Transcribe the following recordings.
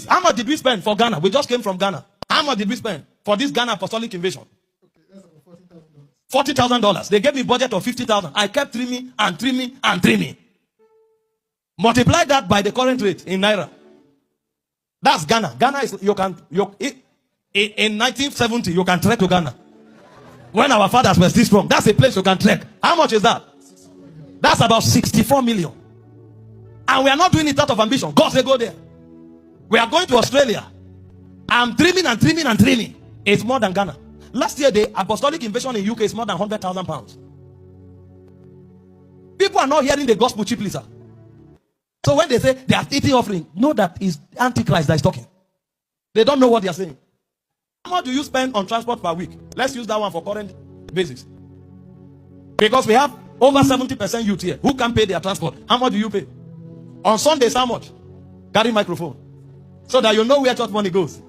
How much did we spend for Ghana? We just came from Ghana. How much did we spend for this Ghana apostolic invasion? $40,000. They gave me budget of $50,000. I kept trimming and trimming and trimming. Multiply that by the current rate in Naira. That's Ghana. Ghana is, in 1970, you can trek to Ghana. When our fathers were still strong, that's a place you can trek. How much is that? That's about 64 million. And we are not doing it out of ambition. God say go there. We are going to Australia. I'm trimming and trimming and trimming. It's more than Ghana. Last year, the apostolic invasion in UK is more than £100,000. People are not hearing the gospel cheaply, sir. So when they say they are eating offering, know that it's Antichrist that is talking. They don't know what they are saying. How much do you spend on transport per week? Let's use that one for current basis. Because we have over 70% youth here who can pay their transport. How much do you pay? On Sundays, how much? Carry microphone. So that you know where church money goes.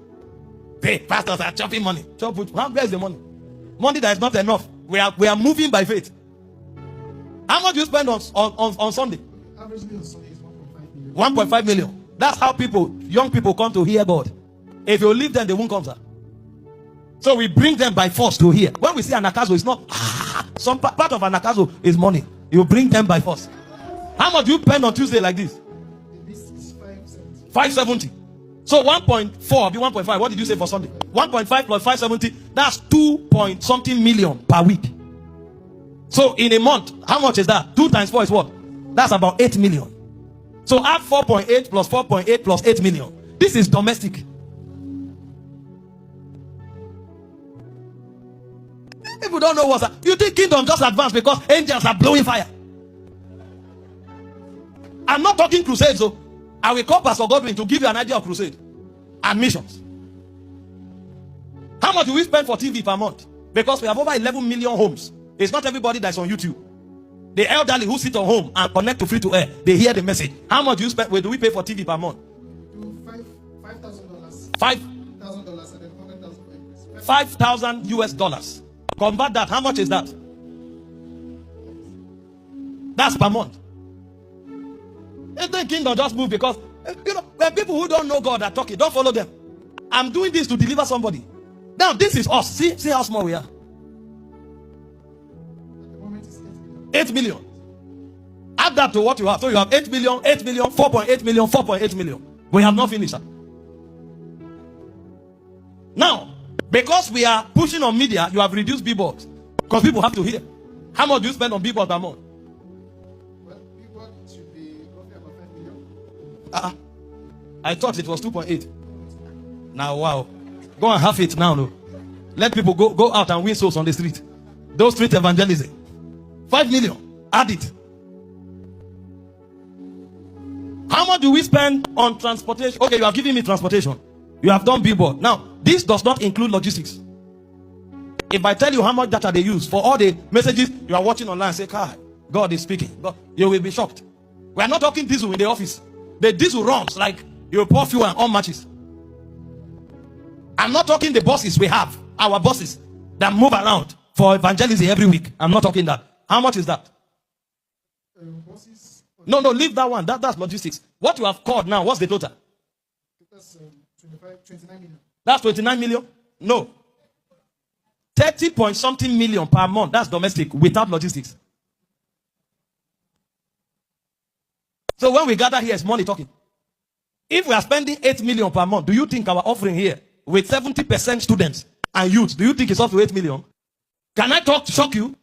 Hey, pastors are chopping money. Where's the money? Money that is not enough. We are moving by faith. How much do you spend on Sunday? Averagely on Sunday is 1.5 million. 1.5 million. That's how young people come to hear God. If you leave them, they won't come, sir. So we bring them by force to hear. When we see anakazo, it's not some part of anakazo is money. You bring them by force. How much do you spend on Tuesday like this? This is 570. 570. So 1.4 be 1.5. What did you say for Sunday? 1.5 plus 570. That's 2 million per week. So in a month, how much is that? 2 times 4 is what? That's about 8 million. So add 4.8 plus 4.8 plus 8 million. This is domestic. People don't know what's that. You think kingdom just advanced because angels are blowing fire? I'm not talking crusades, so I will call Pastor Godwin to give you an idea of crusade and missions. How much do we spend for TV per month? Because we have over 11 million homes. It's not everybody that's on YouTube. The elderly who sit at home and connect to free to air, they hear the message. How much do you spend? Where do we pay for TV per month? $5,000. $5,000 and then $100,000. 5,000 US dollars. Convert that. How much is that? That's per month. And then kingdom just move because when people who don't know God are talking, don't follow them. I'm doing this to deliver somebody. Now this is us. See how small we are. At the moment it's 8 million. Add that to what you have. So you have 8 million, 8 million, 4.8 million, 4.8 million. We have not finished. Now, because we are pushing on media, you have reduced billboards. Because people have to hear. How much do you spend on billboards per month? Well, billboard should be roughly about 5 million. I thought it was 2.8. Now, wow. Go and have it now, no. Let people go out and win souls on the street. Those street evangelism. 5 million. Add it. How much do we spend on transportation? Okay, you have given me transportation. You have done billboard. Now, this does not include logistics. If I tell you how much data they use for all the messages you are watching online, say, God is speaking. God, you will be shocked. We are not talking diesel in the office. The diesel runs like you pour fuel and all matches. I'm not talking the bosses we have, our bosses that move around for evangelism every week. I'm not talking that. How much is that? Bosses. No, leave that one. That's logistics. What you have called now, what's the total? That's 29 million. That's 29 million? No. 30 point something million per month. That's domestic without logistics. So when we gather here, it's money talking. If we are spending 8 million per month, do you think our offering here with 70% students and youth, do you think it's up to 8 million? Can I shock you?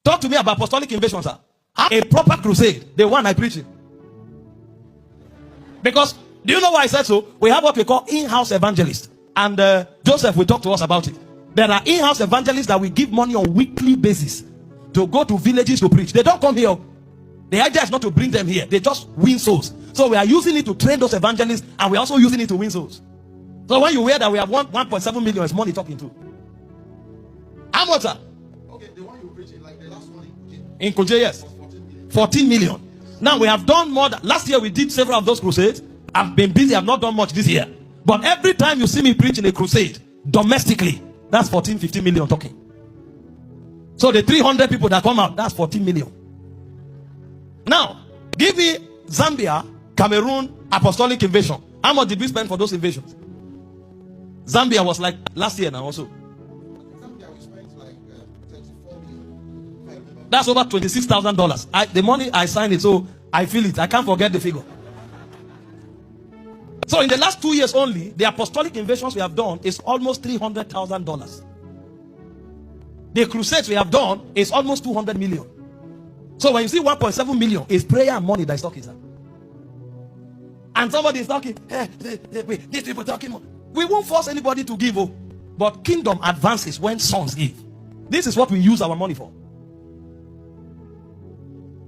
Talk to me about apostolic invasion, sir. A proper crusade, the one I preach in. Because, do you know why I said so? We have what we call in-house evangelists. And Joseph will talk to us about it. There are in-house evangelists that we give money on weekly basis to go to villages to preach. They don't come here. The idea is not to bring them here. They just win souls. So we are using it to train those evangelists, and we're also using it to win souls. So when you hear that we have 1.7 million, it's money talking to. How much, sir? Okay, the one you preach like the last one in Kuje, yes. 14 million. Now we have done more. Last year we did several of those crusades. I've been busy. I've not done much this year. But every time you see me preach in a crusade, domestically, that's 14-15 million talking. So the 300 people that come out, that's 14 million. Now, give me Zambia, Cameroon, apostolic invasion. How much did we spend for those invasions? Zambia was like last year now also. Zambia, we spent like 34 million. That's over $26,000. The money I signed it, so I feel it. I can't forget the figure. So in the last 2 years only, the apostolic invasions we have done is almost $300,000. The crusades we have done is almost 200 million. So when you see 1.7 million, it's prayer and money that is talking, sir. And somebody is talking, these people talking. We won't force anybody to give, but kingdom advances when sons give. This is what we use our money for.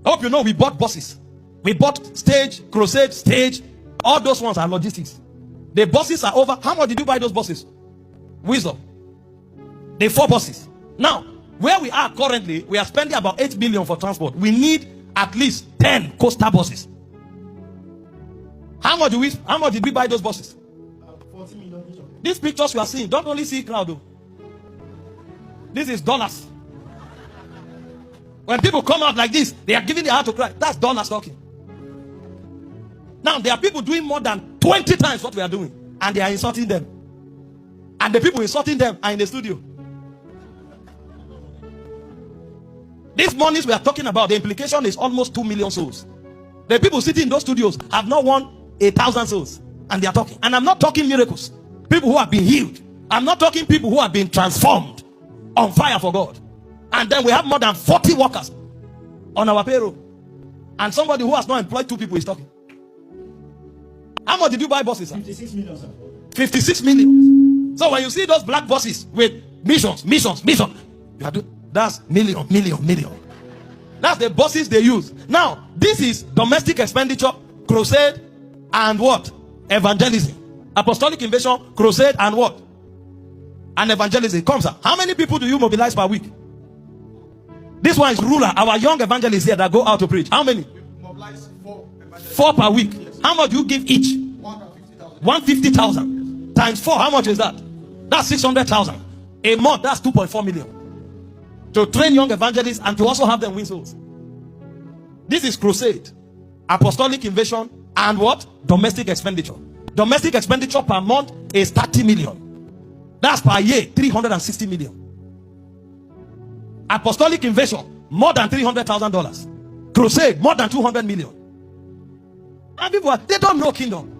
I hope you know we bought buses. We bought stage, crusade, stage. All those ones are logistics. The buses are over. How much did you buy those buses? Wisdom. The 4 buses. Now, where we are currently, we are spending about 8 million for transport. We need at least 10 coastal buses. How much did we buy those buses? 40 million each of them. These pictures you are seeing, don't only see crowd though. This is dollars. When people come out like this, they are giving their heart to Christ. That's dollars talking. Now, there are people doing more than 20 times what we are doing, and they are insulting them. And the people insulting them are in the studio. These monies we are talking about, the implication is almost 2 million souls. The people sitting in those studios have not won 1,000 souls, and they are talking. And I'm not talking miracles. People who have been healed. I'm not talking people who have been transformed, on fire for God. And then we have more than 40 workers on our payroll. And somebody who has not employed 2 people is talking. How much did you buy buses, sir? 56 million, sir. 56 million. So when you see those black buses with missions, that's million. That's the buses they use. Now, this is domestic expenditure, crusade, and what? Evangelism. Apostolic invasion, crusade, and what? And evangelism. Come, sir. How many people do you mobilize per week? This one is ruler. Our young evangelists here that go out to preach. How many? We mobilize 4 evangelists. 4 per week. Yes. How much do you give each? 150,000. 150,000 times 4. How much is that? That's 600,000. A month, that's 2.4 million. To train young evangelists and to also have them win souls. This is crusade, apostolic invasion, and what? Domestic expenditure. Domestic expenditure per month is 30 million. That's per year, 360 million. Apostolic invasion, more than $300,000. Crusade, more than 200 million. And people, they don't know kingdom.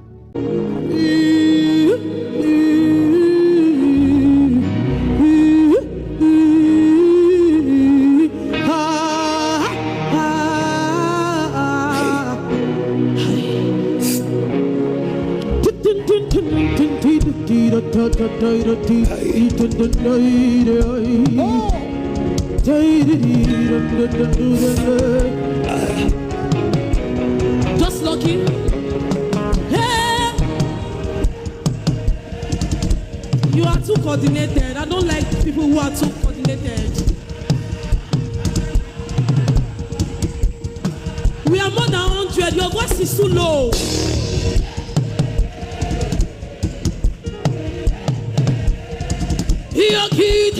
Just lucky. Hey! You are too coordinated. I don't like people who are too coordinated. We are more than 100. Your voice is too low. Here, kid,